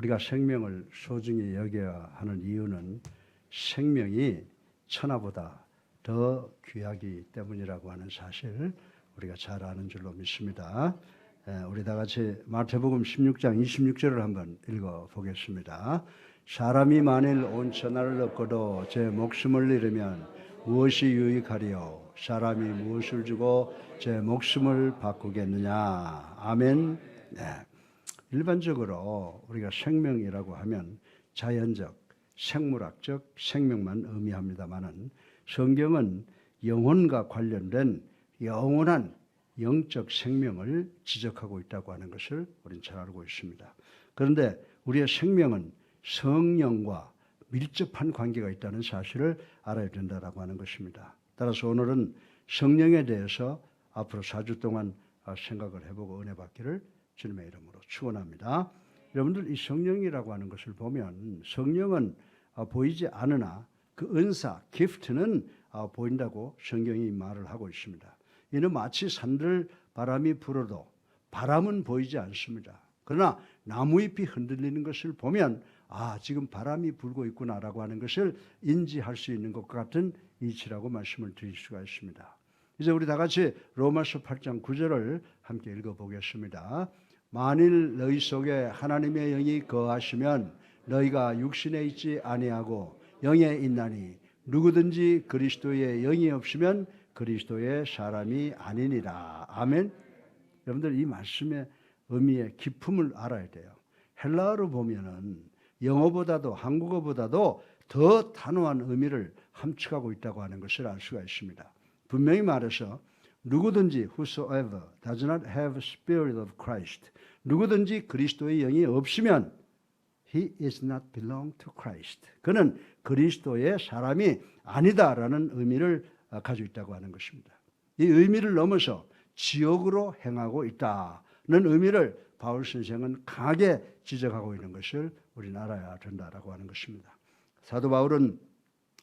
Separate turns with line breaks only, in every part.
우리가 생명을 소중히 여겨야 하는 이유는 생명이 천하보다 더 귀하기 때문이라고 하는 사실 우리가 잘 아는 줄로 믿습니다. 우리 다 같이 마태복음 16장 26절을 한번 읽어보겠습니다. 사람이 만일 온 천하를 얻고도 제 목숨을 잃으면 무엇이 유익하리요? 사람이 무엇을 주고 제 목숨을 바꾸겠느냐? 아멘. 네. 일반적으로 우리가 생명이라고 하면 자연적, 생물학적 생명만 의미합니다마는 성경은 영혼과 관련된 영원한 영적 생명을 지적하고 있다고 하는 것을 우리는 잘 알고 있습니다. 그런데 우리의 생명은 성령과 밀접한 관계가 있다는 사실을 알아야 된다고 하는 것입니다. 따라서 오늘은 성령에 대해서 앞으로 4주 동안 생각을 해보고 은혜 받기를 주님의 이름으로 축원합니다. 여러분들 이 성령이라고 하는 것을 보면 성령은 보이지 않으나 그 은사, 기프트는 보인다고 성경이 말을 하고 있습니다. 이는 마치 산들 바람이 불어도 바람은 보이지 않습니다. 그러나 나무잎이 흔들리는 것을 보면 지금 바람이 불고 있구나라고 하는 것을 인지할 수 있는 것과 같은 이치라고 말씀을 드릴 수가 있습니다. 이제 우리 다 같이 로마서 8장 9절을 함께 읽어보겠습니다. 만일 너희 속에 하나님의 영이 거하시면 너희가 육신에 있지 아니하고 영에 있나니 누구든지 그리스도의 영이 없으면 그리스도의 사람이 아니니라. 아멘. 여러분들 이 말씀의 의미의 깊음을 알아야 돼요. 헬라어로 보면은 영어보다도 한국어보다도 더 단호한 의미를 함축하고 있다고 하는 것을 알 수가 있습니다. 분명히 말해서 누구든지 whosoever does not have spirit of Christ, 누구든지 그리스도의 영이 없으면 he is not belong to Christ. 그는 그리스도의 사람이 아니다라는 의미를 가지고 있다고 하는 것입니다. 이 의미를 넘어서 지옥으로 행하고 있다는 의미를 바울 선생은 강하게 지적하고 있는 것을 우리는 알아야 된다라고 하는 것입니다. 사도 바울은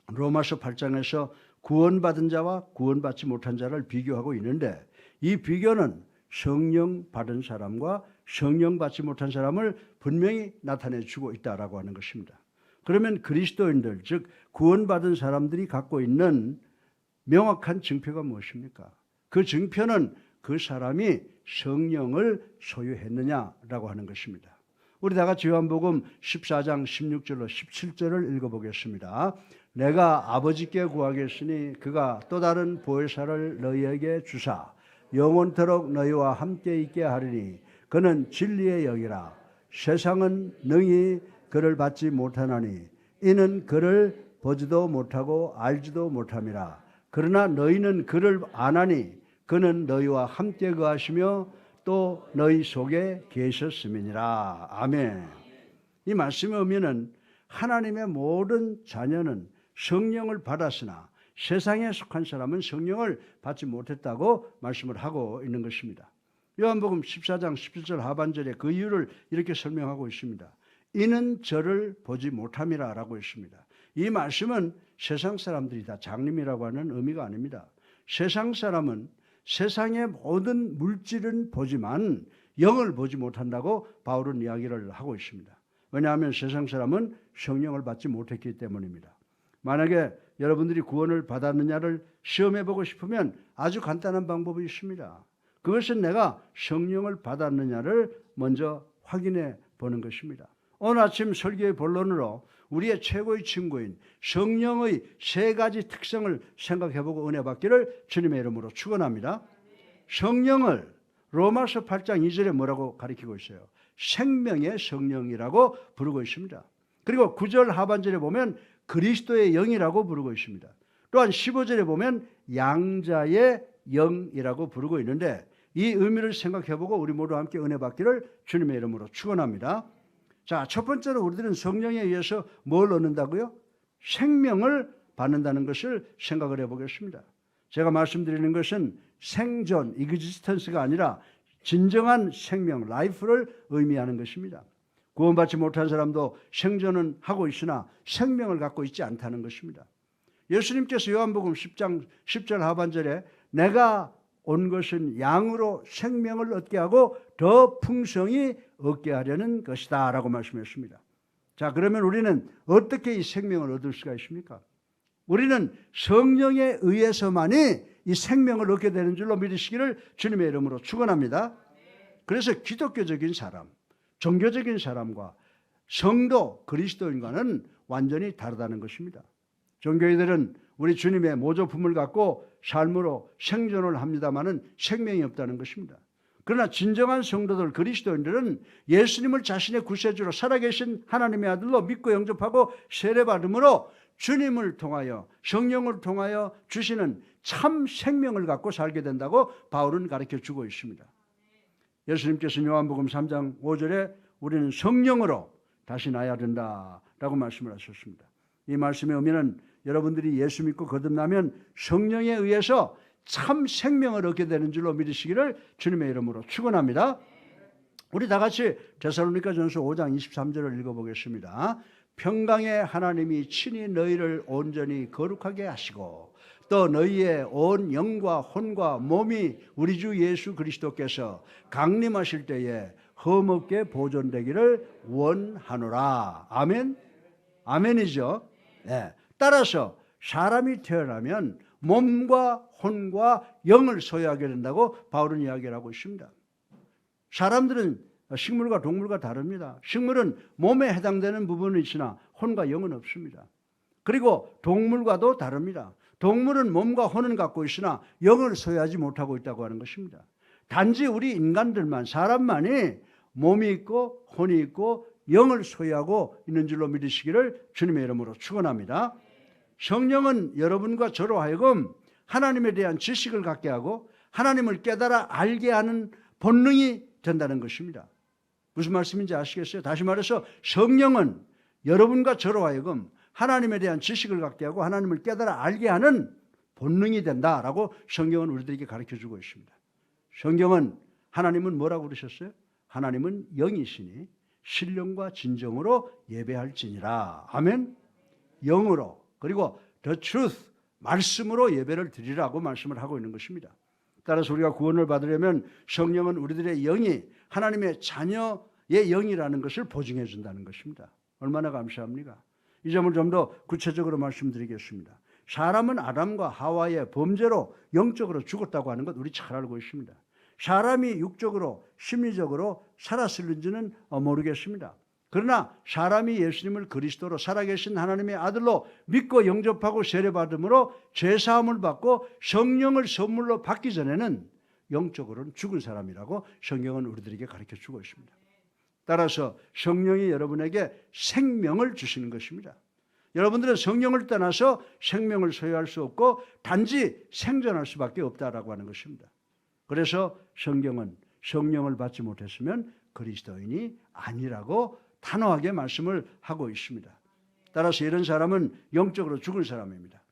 로마서 8장에서 구원받은 자와 구원받지 못한 자를 비교하고 있는데 이 비교는 성령 받은 사람과 성령 받지 못한 사람을 분명히 나타내 주고 있다라고 하는 것입니다. 그러면 그리스도인들, 즉 구원받은 사람들이 갖고 있는 명확한 증표가 무엇입니까? 그 증표는 그 사람이 성령을 소유했느냐라고 하는 것입니다. 우리 다 같이 요한복음 14장 16절로 17절을 읽어보겠습니다. 내가 아버지께 구하겠으니 그가 또 다른 보혜사를 너희에게 주사 영원토록 너희와 함께 있게 하리니 그는 진리의 영이라. 세상은 능히 그를 받지 못하나니 이는 그를 보지도 못하고 알지도 못함이라. 그러나 너희는 그를 아나니 그는 너희와 함께 거하시며 또 너희 속에 계셨음이니라. 아멘. 이 말씀의 의미는 하나님의 모든 자녀는 성령을 받았으나 세상에 속한 사람은 성령을 받지 못했다고 말씀을 하고 있는 것입니다. 요한복음 14장 17절 하반절에 그 이유를 이렇게 설명하고 있습니다. 이는 저를 보지 못함이라 라고 했습니다. 이 말씀은 세상 사람들이 다 장님이라고 하는 의미가 아닙니다. 세상 사람은 세상의 모든 물질은 보지만 영을 보지 못한다고 바울은 이야기를 하고 있습니다. 왜냐하면 세상 사람은 성령을 받지 못했기 때문입니다. 만약에 여러분들이 구원을 받았느냐를 시험해 보고 싶으면 아주 간단한 방법이 있습니다. 그것은 내가 성령을 받았느냐를 먼저 확인해 보는 것입니다. 오늘 아침 설교의 본론으로 우리의 최고의 친구인 성령의 세 가지 특성을 생각해보고 은혜 받기를 주님의 이름으로 축원합니다. 성령을 로마서 8장 2절에 뭐라고 가리키고 있어요? 생명의 성령이라고 부르고 있습니다. 그리고 9절 하반절에 보면 그리스도의 영이라고 부르고 있습니다. 또한 15절에 보면 양자의 영이라고 부르고 있는데 이 의미를 생각해보고 우리 모두 함께 은혜 받기를 주님의 이름으로 축원합니다. 자, 첫 번째로 우리들은 성령에 의해서 뭘 얻는다고요? 생명을 받는다는 것을 생각을 해보겠습니다. 제가 말씀드리는 것은 생존, existence가 아니라 진정한 생명, life를 의미하는 것입니다. 구원받지 못한 사람도 생존은 하고 있으나 생명을 갖고 있지 않다는 것입니다. 예수님께서 요한복음 10장 10절 하반절에 내가 온 것은 양으로 생명을 얻게 하고 더 풍성히 얻게 하려는 것이다 라고 말씀했습니다. 자, 그러면 우리는 어떻게 이 생명을 얻을 수가 있습니까? 우리는 성령에 의해서만이 이 생명을 얻게 되는 줄로 믿으시기를 주님의 이름으로 축원합니다. 그래서 기독교적인 사람, 종교적인 사람과 성도 그리스도인과는 완전히 다르다는 것입니다. 종교인들은 우리 주님의 모조품을 갖고 삶으로 생존을 합니다마는 생명이 없다는 것입니다. 그러나 진정한 성도들 그리스도인들은 예수님을 자신의 구세주로 살아계신 하나님의 아들로 믿고 영접하고 세례받음으로 주님을 통하여 성령을 통하여 주시는 참 생명을 갖고 살게 된다고 바울은 가르쳐주고 있습니다. 예수님께서 요한복음 3장 5절에 우리는 성령으로 다시 나야 된다라고 말씀을 하셨습니다. 이 말씀의 의미는 여러분들이 예수 믿고 거듭나면 성령에 의해서 참 생명을 얻게 되는 줄로 믿으시기를 주님의 이름으로 축원합니다. 우리 다 같이 데살로니가전서 5장 23절을 읽어보겠습니다. 평강의 하나님이 친히 너희를 온전히 거룩하게 하시고 또 너희의 온 영과 혼과 몸이 우리 주 예수 그리스도께서 강림하실 때에 흠없게 보존되기를 원하노라. 아멘. 아멘이죠. 네. 따라서 사람이 태어나면 몸과 혼과 영을 소유하게 된다고 바울은 이야기를 하고 있습니다. 사람들은 식물과 동물과 다릅니다. 식물은 몸에 해당되는 부분은 있으나 혼과 영은 없습니다. 그리고 동물과도 다릅니다. 동물은 몸과 혼은 갖고 있으나 영을 소유하지 못하고 있다고 하는 것입니다. 단지 우리 인간들만, 사람만이 몸이 있고 혼이 있고 영을 소유하고 있는 줄로 믿으시기를 주님의 이름으로 축원합니다. 성령은 여러분과 저로 하여금 하나님에 대한 지식을 갖게 하고 하나님을 깨달아 알게 하는 본능이 된다는 것입니다. 무슨 말씀인지 아시겠어요? 다시 말해서 성령은 여러분과 저로 하여금 하나님에 대한 지식을 갖게 하고 하나님을 깨달아 알게 하는 본능이 된다라고 성경은 우리들에게 가르쳐주고 있습니다. 성경은 하나님은 뭐라고 그러셨어요? 하나님은 영이시니 신령과 진정으로 예배할지니라. 아멘. 영으로 그리고 the truth 말씀으로 예배를 드리라고 말씀을 하고 있는 것입니다. 따라서 우리가 구원을 받으려면 성령은 우리들의 영이 하나님의 자녀의 영이라는 것을 보증해 준다는 것입니다. 얼마나 감사합니까? 이 점을 좀 더 구체적으로 말씀드리겠습니다. 사람은 아담과 하와의 범죄로 영적으로 죽었다고 하는 것 우리 잘 알고 있습니다. 사람이 육적으로 심리적으로 살았을는지는 모르겠습니다. 그러나 사람이 예수님을 그리스도로 살아계신 하나님의 아들로 믿고 영접하고 세례받음으로 죄사함을 받고 성령을 선물로 받기 전에는 영적으로는 죽은 사람이라고 성경은 우리들에게 가르쳐주고 있습니다. 따라서 성령이 여러분에게 생명을 주시는 것입니다. 여러분들은 성령을 떠나서 생명을 소유할 수 없고 단지 생존할 수밖에 없다라고 하는 것입니다. 그래서 성경은 성령을 받지 못했으면 그리스도인이 아니라고 단호하게 말씀을 하고 있습니다. 따라서 이런 사람은 영적으로 죽은 사람입니다.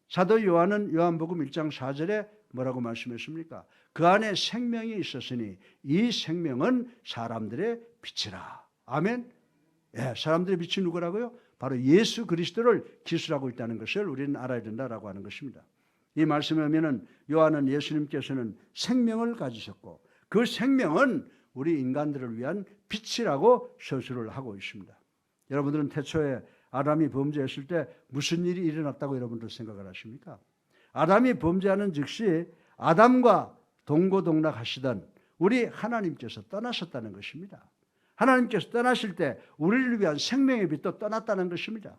사도 요한은 요한복음 1장 4절에 뭐라고 말씀했습니까? 그 안에 생명이 있었으니 이 생명은 사람들의 빛이라. 아멘. 예, 사람들의 빛이 누구라고요? 바로 예수 그리스도를 기술하고 있다는 것을 우리는 알아야 된다라고 하는 것입니다. 이 말씀에 보면은 요한은 예수님께서는 생명을 가지셨고 그 생명은 우리 인간들을 위한 빛이라고 서술을 하고 있습니다. 여러분들은 태초에 아담이 범죄했을 때 무슨 일이 일어났다고 여러분들 생각을 하십니까? 아담이 범죄하는 즉시 아담과 동고동락하시던 우리 하나님께서 떠나셨다는 것입니다. 하나님께서 떠나실 때 우리를 위한 생명의 빛도 떠났다는 것입니다.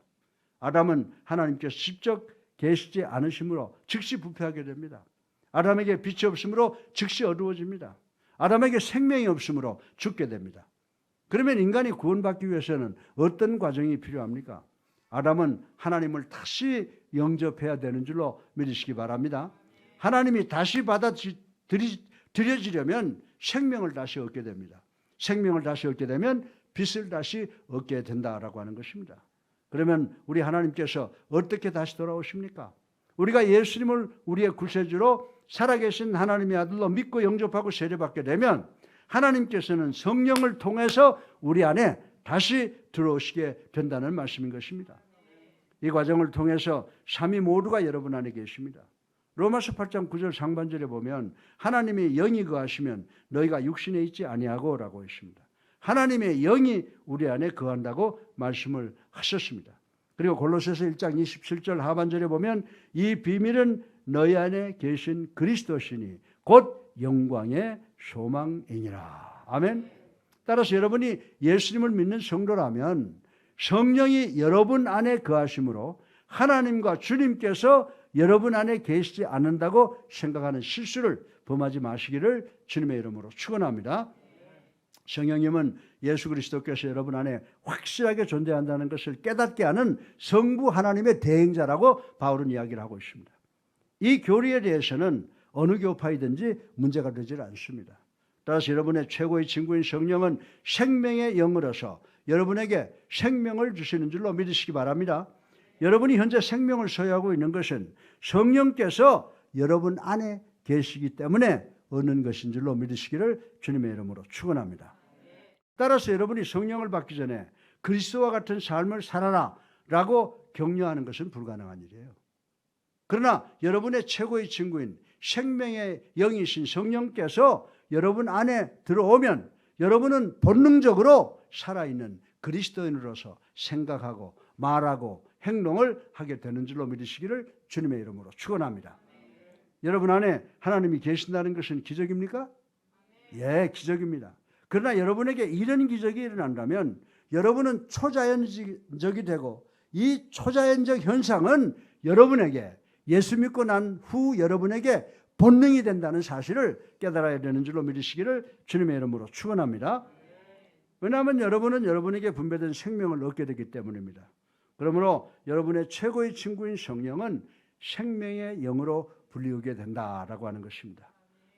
아담은 하나님께서 직접 계시지 않으심으로 즉시 부패하게 됩니다. 아담에게 빛이 없으므로 즉시 어두워집니다. 아담에게 생명이 없으므로 죽게 됩니다. 그러면 인간이 구원받기 위해서는 어떤 과정이 필요합니까? 아담은 하나님을 다시 영접해야 되는 줄로 믿으시기 바랍니다. 하나님이 다시 받아들여지려면 생명을 다시 얻게 됩니다. 생명을 다시 얻게 되면 빛을 다시 얻게 된다라고 하는 것입니다. 그러면 우리 하나님께서 어떻게 다시 돌아오십니까? 우리가 예수님을 우리의 구세주로 살아계신 하나님의 아들로 믿고 영접하고 세례받게 되면 하나님께서는 성령을 통해서 우리 안에 다시 들어오시게 된다는 말씀인 것입니다. 이 과정을 통해서 삼위 모두가 여러분 안에 계십니다. 로마서 8장 9절 상반절에 보면 하나님의 영이 거하시면 너희가 육신에 있지 아니하고 라고 했습니다. 하나님의 영이 우리 안에 거한다고 말씀을 하셨습니다. 그리고 골로새서 1장 27절 하반절에 보면 이 비밀은 너희 안에 계신 그리스도시니 곧 영광의 소망이니라. 아멘. 따라서 여러분이 예수님을 믿는 성도라면 성령이 여러분 안에 거하심으로 하나님과 주님께서 여러분 안에 계시지 않는다고 생각하는 실수를 범하지 마시기를 주님의 이름으로 축원합니다. 성령님은 예수 그리스도께서 여러분 안에 확실하게 존재한다는 것을 깨닫게 하는 성부 하나님의 대행자라고 바울은 이야기를 하고 있습니다. 이 교리에 대해서는 어느 교파이든지 문제가 되질 않습니다. 따라서 여러분의 최고의 친구인 성령은 생명의 영으로서 여러분에게 생명을 주시는 줄로 믿으시기 바랍니다. 여러분이 현재 생명을 소유하고 있는 것은 성령께서 여러분 안에 계시기 때문에 얻는 것인 줄로 믿으시기를 주님의 이름으로 축원합니다. 따라서 여러분이 성령을 받기 전에 그리스도와 같은 삶을 살아라 라고 격려하는 것은 불가능한 일이에요. 그러나 여러분의 최고의 친구인 생명의 영이신 성령께서 여러분 안에 들어오면 여러분은 본능적으로 살아있는 그리스도인으로서 생각하고 말하고 행동을 하게 되는 줄로 믿으시기를 주님의 이름으로 축원합니다. 여러분 안에 하나님이 계신다는 것은 기적입니까? 예, 기적입니다. 그러나 여러분에게 이런 기적이 일어난다면 여러분은 초자연적이 되고 이 초자연적 현상은 여러분에게 예수 믿고 난 후 여러분에게 본능이 된다는 사실을 깨달아야 되는 줄로 믿으시기를 주님의 이름으로 축원합니다. 왜냐하면 여러분은 여러분에게 분배된 생명을 얻게 되기 때문입니다. 그러므로 여러분의 최고의 친구인 성령은 생명의 영으로 불리우게 된다라고 하는 것입니다.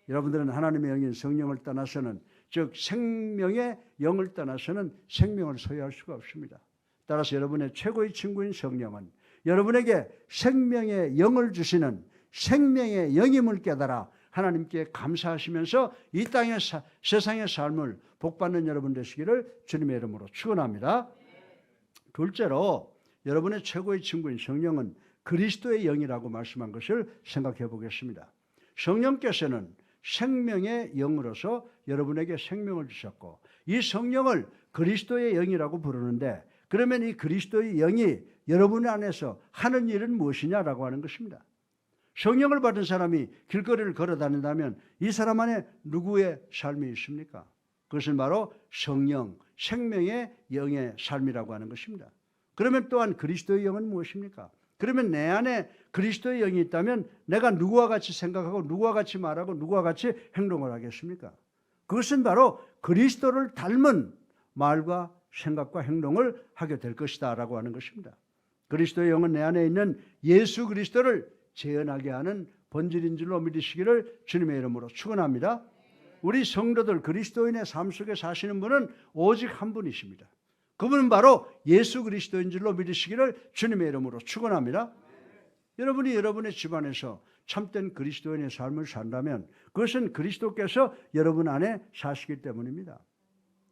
여러분들은 하나님의 영인 성령을 떠나서는, 즉 생명의 영을 떠나서는 생명을 소유할 수가 없습니다. 따라서 여러분의 최고의 친구인 성령은 여러분에게 생명의 영을 주시는 생명의 영임을 깨달아 하나님께 감사하시면서 이 땅의 세상의 삶을 복받는 여러분 되시기를 주님의 이름으로 축원합니다. 둘째로 여러분의 최고의 친구인 성령은 그리스도의 영이라고 말씀한 것을 생각해 보겠습니다. 성령께서는 생명의 영으로서 여러분에게 생명을 주셨고 이 성령을 그리스도의 영이라고 부르는데, 그러면 이 그리스도의 영이 여러분 안에서 하는 일은 무엇이냐라고 하는 것입니다. 성령을 받은 사람이 길거리를 걸어 다닌다면 이 사람 안에 누구의 삶이 있습니까? 그것은 바로 성령, 생명의 영의 삶이라고 하는 것입니다. 그러면 또한 그리스도의 영은 무엇입니까? 그러면 내 안에 그리스도의 영이 있다면 내가 누구와 같이 생각하고 누구와 같이 말하고 누구와 같이 행동을 하겠습니까? 그것은 바로 그리스도를 닮은 말과 생각과 행동을 하게 될 것이다 라고 하는 것입니다. 그리스도의 영은 내 안에 있는 예수 그리스도를 재현하게 하는 본질인 줄로 믿으시기를 주님의 이름으로 축원합니다. 우리 성도들 그리스도인의 삶 속에 사시는 분은 오직 한 분이십니다. 그분은 바로 예수 그리스도인 줄로 믿으시기를 주님의 이름으로 축원합니다. 여러분이 여러분의 집안에서 참된 그리스도인의 삶을 산다면 그것은 그리스도께서 여러분 안에 사시기 때문입니다.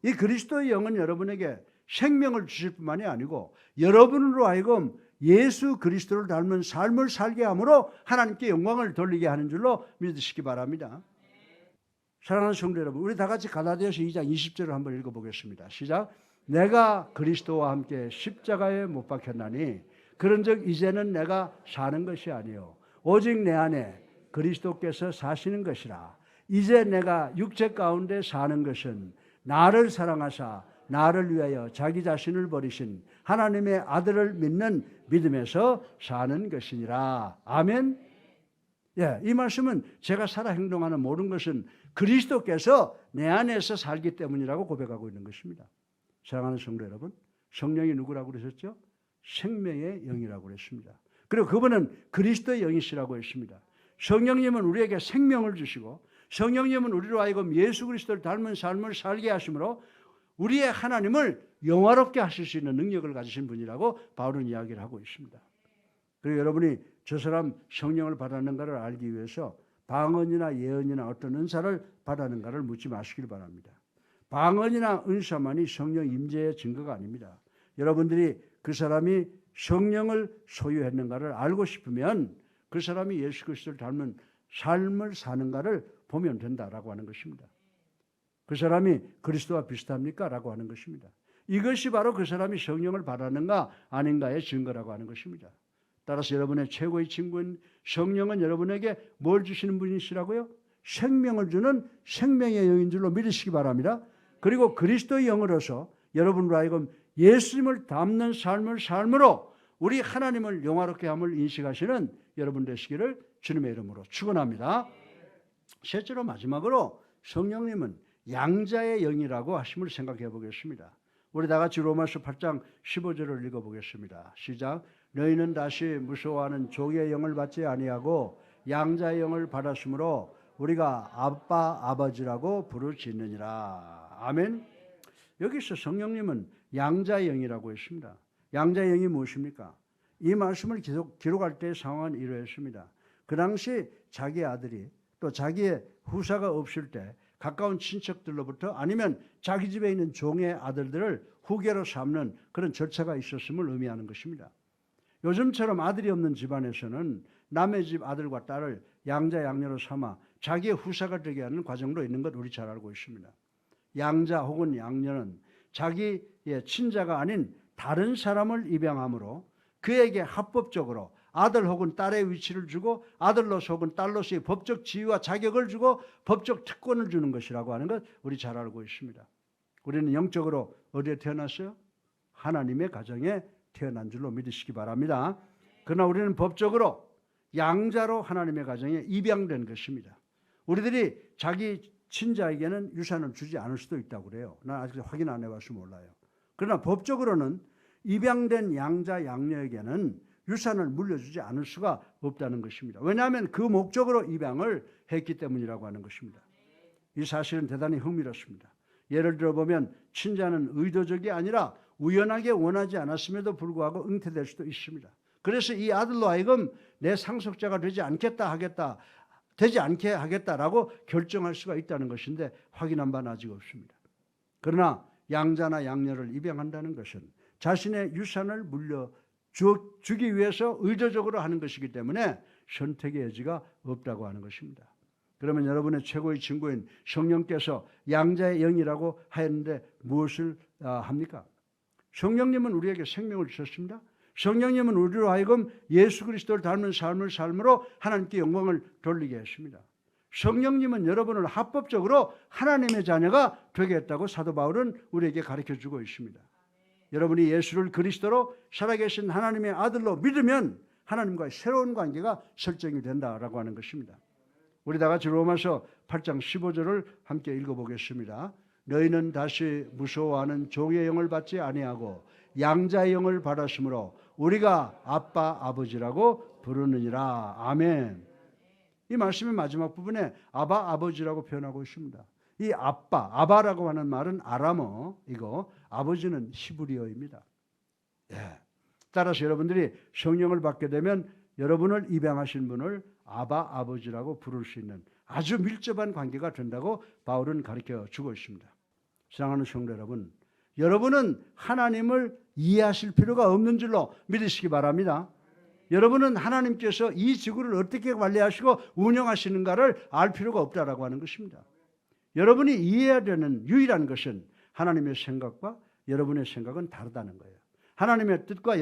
이 그리스도의 영은 여러분에게 생명을 주실 뿐만이 아니고 여러분으로 하여금 예수 그리스도를 닮은 삶을 살게 함으로 하나님께 영광을 돌리게 하는 줄로 믿으시기 바랍니다. 사랑하는 성도 여러분, 우리 다 같이 갈라디아서 2장 20절을 한번 읽어보겠습니다. 시작. 내가 그리스도와 함께 십자가에 못 박혔나니 그런즉 이제는 내가 사는 것이 아니요 오직 내 안에 그리스도께서 사시는 것이라. 이제 내가 육체 가운데 사는 것은 나를 사랑하사 나를 위하여 자기 자신을 버리신 하나님의 아들을 믿는 믿음에서 사는 것이니라. 아멘. 예, 이 말씀은 제가 살아 행동하는 모든 것은 그리스도께서 내 안에서 살기 때문이라고 고백하고 있는 것입니다. 사랑하는 성도 여러분, 성령이 누구라고 그러셨죠? 생명의 영이라고 그랬습니다. 그리고 그분은 그리스도의 영이시라고 했습니다. 성령님은 우리에게 생명을 주시고 성령님은 우리로 하여금 예수 그리스도를 닮은 삶을 살게 하심으로 우리의 하나님을 영화롭게 하실 수 있는 능력을 가지신 분이라고 바울은 이야기를 하고 있습니다. 그리고 여러분이 저 사람 성령을 받았는가를 알기 위해서 방언이나 예언이나 어떤 은사를 받았는가를 묻지 마시길 바랍니다. 방언이나 은사만이 성령 임재의 증거가 아닙니다. 여러분들이 그 사람이 성령을 소유했는가를 알고 싶으면 그 사람이 예수 그리스도를 닮은 삶을 사는가를 보면 된다라고 하는 것입니다. 그 사람이 그리스도와 비슷합니까? 라고 하는 것입니다. 이것이 바로 그 사람이 성령을 바라는가 아닌가의 증거라고 하는 것입니다. 따라서 여러분의 최고의 친구인 성령은 여러분에게 뭘 주시는 분이시라고요? 생명을 주는 생명의 영인 줄로 믿으시기 바랍니다. 그리고 그리스도의 영으로서 여러분으로 하여금 예수님을 닮는 삶을 삶으로 우리 하나님을 영화롭게 함을 인식하시는 여러분 되시기를 주님의 이름으로 축원합니다. 셋째로 마지막으로 성령님은 양자의 영이라고 하심을 생각해 보겠습니다. 우리 다 같이 로마서 8장 15절을 읽어보겠습니다. 시작. 너희는 다시 무서워하는 종의 영을 받지 아니하고 양자의 영을 받았으므로 우리가 아빠 아버지라고 부르짖느니라. 아멘. 여기서 성령님은 양자의 영이라고 했습니다. 양자의 영이 무엇입니까? 이 말씀을 기록할 때의 상황은 이러했습니다. 그 당시 자기 아들이 또 자기의 후사가 없을 때 가까운 친척들로부터 아니면 자기 집에 있는 종의 아들들을 후계로 삼는 그런 절차가 있었음을 의미하는 것입니다. 요즘처럼 아들이 없는 집안에서는 남의 집 아들과 딸을 양자 양녀로 삼아 자기의 후사가 되게 하는 과정도 있는 것 우리 잘 알고 있습니다. 양자 혹은 양녀는 자기의 친자가 아닌 다른 사람을 입양함으로 그에게 합법적으로 아들 혹은 딸의 위치를 주고 아들로서 혹은 딸로서의 법적 지위와 자격을 주고 법적 특권을 주는 것이라고 하는 것 우리 잘 알고 있습니다. 우리는 영적으로 어디에 태어났어요? 하나님의 가정에 태어난 줄로 믿으시기 바랍니다. 그러나 우리는 법적으로 양자로 하나님의 가정에 입양된 것입니다. 우리들이 자기 친자에게는 유산을 주지 않을 수도 있다고 그래요. 난 아직 확인 안 해봐서 몰라요. 그러나 법적으로는 입양된 양자 양녀에게는 유산을 물려주지 않을 수가 없다는 것입니다. 왜냐하면 그 목적으로 입양을 했기 때문이라고 하는 것입니다. 이 사실은 대단히 흥미롭습니다. 예를 들어보면 친자는 의도적이 아니라 우연하게 원하지 않았음에도 불구하고 응태될 수도 있습니다. 그래서 이 아들로 하여금 내 상속자가 되지 않게 하겠다라고 결정할 수가 있다는 것인데 확인한 바는 아직 없습니다. 그러나 양자나 양녀를 입양한다는 것은 자신의 유산을 물려주기 위해서 의도적으로 하는 것이기 때문에 선택의 여지가 없다고 하는 것입니다. 그러면 여러분의 최고의 친구인 성령께서 양자의 영이라고 하였는데 무엇을 합니까? 성령님은 우리에게 생명을 주셨습니다. 성령님은 우리로 하여금 예수 그리스도를 닮은 삶을 삶으로 하나님께 영광을 돌리게 했습니다. 성령님은 여러분을 합법적으로 하나님의 자녀가 되게 했다고 사도 바울은 우리에게 가르쳐주고 있습니다. 여러분이 예수를 그리스도로 살아계신 하나님의 아들로 믿으면 하나님과의 새로운 관계가 설정이 된다라고 하는 것입니다. 우리 다 같이 로마서 8장 15절을 함께 읽어보겠습니다. 너희는 다시 무서워하는 종의 영을 받지 아니하고 양자의 영을 받았으므로 우리가 아빠 아버지라고 부르느니라. 아멘. 이 말씀의 마지막 부분에 아바 아버지라고 표현하고 있습니다. 이 아바라고 하는 말은 아람어이고 아버지는 히브리어입니다. 예. 따라서 여러분들이 성령을 받게 되면 여러분을 입양하신 분을 아바 아버지라고 부를 수 있는 아주 밀접한 관계가 된다고 바울은 가르쳐 주고 있습니다. 사랑하는 성도 여러분, 여러분은 하나님을 이해하실 필요가 없는 줄로 믿으시기 바랍니다. 여러분은 하나님께서 이 지구를 어떻게 관리하시고 운영하시는가를 알 필요가 없다라고 하는 것입니다. 여러분이 이해해야 되는 유일한 것은 하나님의 생각과 여러분의 생각은 다르다는 거예요. 하나님의 뜻과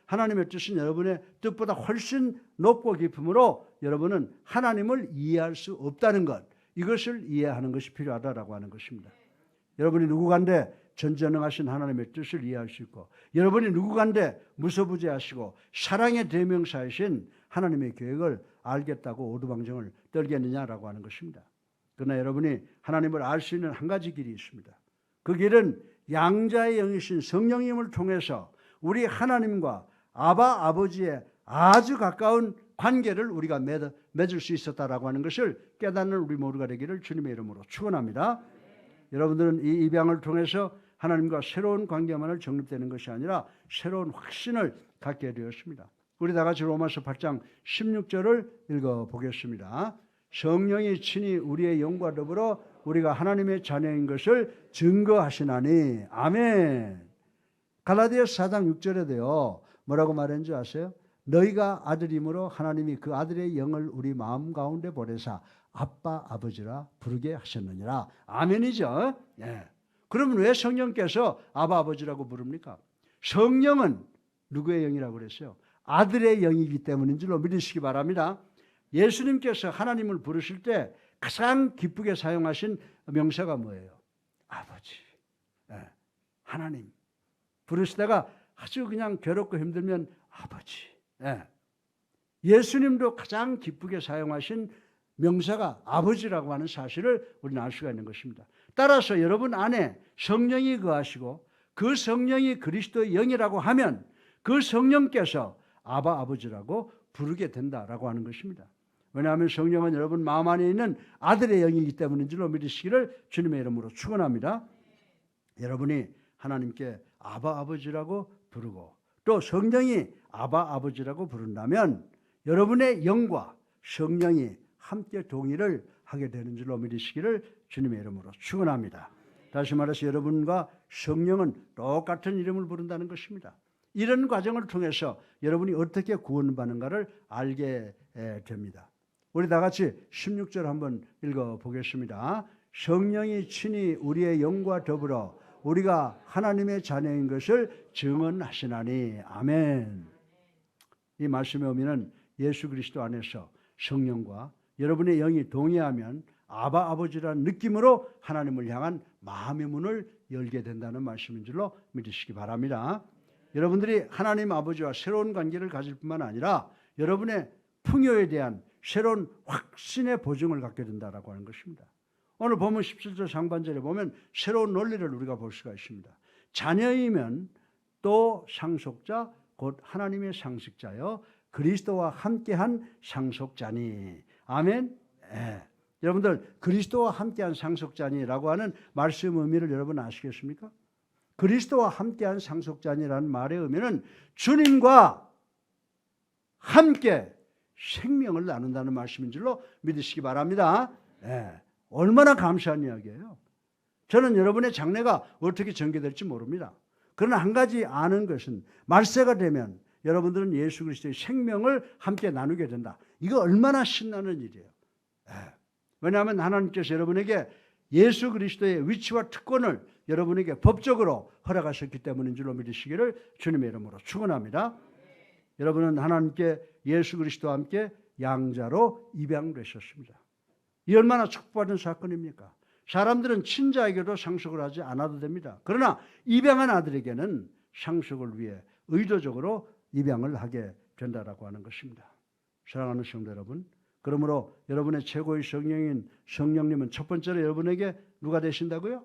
하나님의 뜻은 여러분의 뜻보다 훨씬 높고 깊음으로 여러분은 하나님을 이해할 수 없다는 것, 이것을 이해하는 것이 필요하다라고 하는 것입니다. 여러분이 누구간데 전지전능하신 하나님의 뜻을 이해할 수 있고 여러분이 누구간데 무소부재하시고 사랑의 대명사이신 하나님의 계획을 알겠다고 오두방정을 떨겠느냐라고 하는 것입니다. 그러나 여러분이 하나님을 알 수 있는 한 가지 길이 있습니다. 그 길은 양자의 영이신 성령님을 통해서 우리 하나님과 아바 아버지의 아주 가까운 관계를 우리가 맺을 수 있었다라고 하는 것을 깨닫는 우리 모두가 되기를 주님의 이름으로 축원합니다. 여러분들은 이 입양을 통해서 하나님과 새로운 관계만을 정립되는 것이 아니라 새로운 확신을 갖게 되었습니다. 우리 다 같이 로마서 8장 16절을 읽어보겠습니다. 성령이 친히 우리의 영과 더불어 우리가 하나님의 자녀인 것을 증거하시나니. 아멘. 갈라디아서 4장 6절에도요. 뭐라고 말했는지 아세요? 너희가 아들이므로 하나님이 그 아들의 영을 우리 마음 가운데 보내사 아빠 아버지라 부르게 하셨느니라. 아멘이죠. 예. 그러면 왜 성령께서 아바 아버지라고 부릅니까? 성령은 누구의 영이라고 그랬어요? 아들의 영이기 때문인 줄로 믿으시기 바랍니다. 예수님께서 하나님을 부르실 때 가장 기쁘게 사용하신 명사가 뭐예요? 아버지. 예. 하나님. 부르시다가 아주 그냥 괴롭고 힘들면 아버지. 예. 예수님도 가장 기쁘게 사용하신 명사가 아버지라고 하는 사실을 우리는 알 수가 있는 것입니다. 따라서 여러분 안에 성령이 거하시고 그 성령이 그리스도의 영이라고 하면 그 성령께서 아바 아버지라고 부르게 된다라고 하는 것입니다. 왜냐하면 성령은 여러분 마음 안에 있는 아들의 영이기 때문인 줄로 믿으시기를 주님의 이름으로 축원합니다. 여러분이 하나님께 아바 아버지라고 부르고 또 성령이 아바 아버지라고 부른다면 여러분의 영과 성령이 함께 동의를 하게 되는 줄로 믿으시기를 주님의 이름으로 축원합니다. 다시 말해서 여러분과 성령은 똑같은 이름을 부른다는 것입니다. 이런 과정을 통해서 여러분이 어떻게 구원받는가를 알게 됩니다. 우리 다 같이 16절 한번 읽어보겠습니다. 성령이 친히 우리의 영과 더불어 우리가 하나님의 자녀인 것을 증언하시나니. 아멘. 이 말씀의 의미는 예수 그리스도 안에서 성령과 여러분의 영이 동의하면 아바 아버지라는 느낌으로 하나님을 향한 마음의 문을 열게 된다는 말씀인 줄로 믿으시기 바랍니다. 여러분들이 하나님 아버지와 새로운 관계를 가질 뿐만 아니라 여러분의 풍요에 대한 새로운 확신의 보증을 갖게 된다라고 하는 것입니다. 오늘 본문 17절 상반절에 보면 새로운 논리를 우리가 볼 수가 있습니다. 자녀이면 또 상속자 곧 하나님의 상속자여 그리스도와 함께한 상속자니. 아멘. 예. 여러분들 그리스도와 함께한 상속자니라고 하는 말씀 의미를 여러분 아시겠습니까? 그리스도와 함께한 상속자니라는 말의 의미는 주님과 함께 생명을 나눈다는 말씀인 줄로 믿으시기 바랍니다. 예. 얼마나 감사한 이야기예요. 저는 여러분의 장래가 어떻게 전개될지 모릅니다. 그러나 한 가지 아는 것은 말세가 되면 여러분들은 예수 그리스도의 생명을 함께 나누게 된다. 이거 얼마나 신나는 일이에요. 예. 왜냐하면 하나님께서 여러분에게 예수 그리스도의 위치와 특권을 여러분에게 법적으로 허락하셨기 때문인 줄로 믿으시기를 주님의 이름으로 축원합니다. 여러분은 하나님께 예수 그리스도와 함께 양자로 입양되셨습니다. 이 얼마나 축복받은 사건입니까? 사람들은 친자에게도 상속을 하지 않아도 됩니다. 그러나 입양한 아들에게는 상속을 위해 의도적으로 입양을 하게 된다라고 하는 것입니다. 사랑하는 성도 여러분, 그러므로 여러분의 최고의 성령인 성령님은 첫 번째로 여러분에게 누가 되신다고요?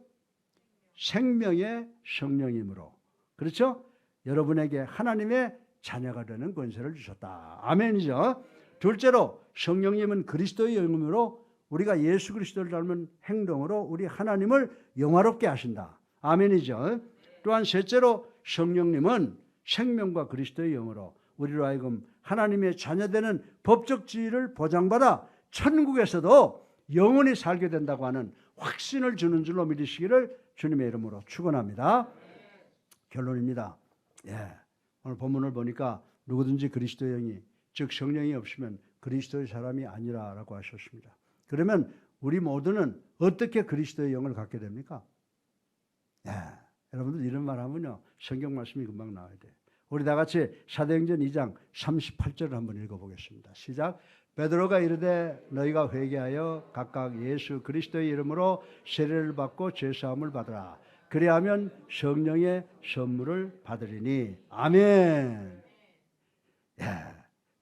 생명의 성령이므로, 그렇죠? 여러분에게 하나님의 자녀가 되는 권세를 주셨다. 아멘이죠. 둘째로 성령님은 그리스도의 영이므로 우리가 예수 그리스도를 닮은 행동으로 우리 하나님을 영화롭게 하신다. 아멘이죠. 또한 셋째로 성령님은 생명과 그리스도의 영으로 우리로 하여금 하나님의 자녀되는 법적 지위를 보장받아 천국에서도 영원히 살게 된다고 하는 확신을 주는 줄로 믿으시기를 주님의 이름으로 축원합니다. 결론입니다. 오늘 본문을 보니까 누구든지 그리스도의 영이 즉 성령이 없으면 그리스도의 사람이 아니라라고 하셨습니다. 그러면 우리 모두는 어떻게 그리스도의 영을 갖게 됩니까? 여러분들 이런 말 하면요 성경 말씀이 금방 나와야 돼요. 우리 다 같이 사도행전 2장 38절을 한번 읽어보겠습니다. 시작. 베드로가 이르되 너희가 회개하여 각각 예수 그리스도의 이름으로 세례를 받고 죄사함을 받으라. 그리하면 성령의 선물을 받으리니. 아멘.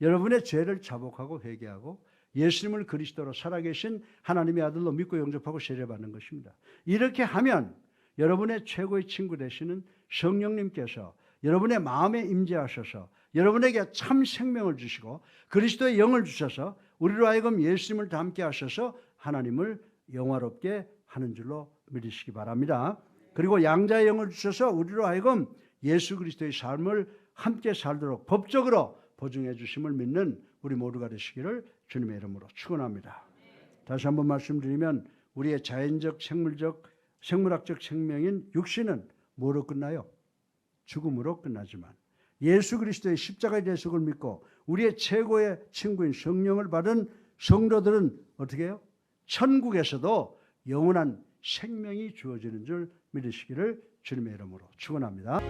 여러분의 죄를 자복하고 회개하고 예수님을 그리스도로 살아계신 하나님의 아들로 믿고 영접하고 세례받는 것입니다. 이렇게 하면 여러분의 최고의 친구 되시는 성령님께서 여러분의 마음에 임재하셔서 여러분에게 참 생명을 주시고 그리스도의 영을 주셔서 우리로 하여금 예수님을 닮게 하셔서 하나님을 영화롭게 하는 줄로 믿으시기 바랍니다. 그리고 양자의 영을 주셔서 우리로 하여금 예수 그리스도의 삶을 함께 살도록 법적으로 보증해 주심을 믿는 우리 모두가 되시기를 주님의 이름으로 축원합니다. 다시 한번 말씀드리면 우리의 자연적 생물학적 생명인 육신은 뭐로 끝나요? 죽음으로 끝나지만 예수 그리스도의 십자가의 대속을 믿고 우리의 최고의 친구인 성령을 받은 성도들은 어떻게 해요? 천국에서도 영원한 생명이 주어지는 줄 믿으시기를 주님의 이름으로 축원합니다.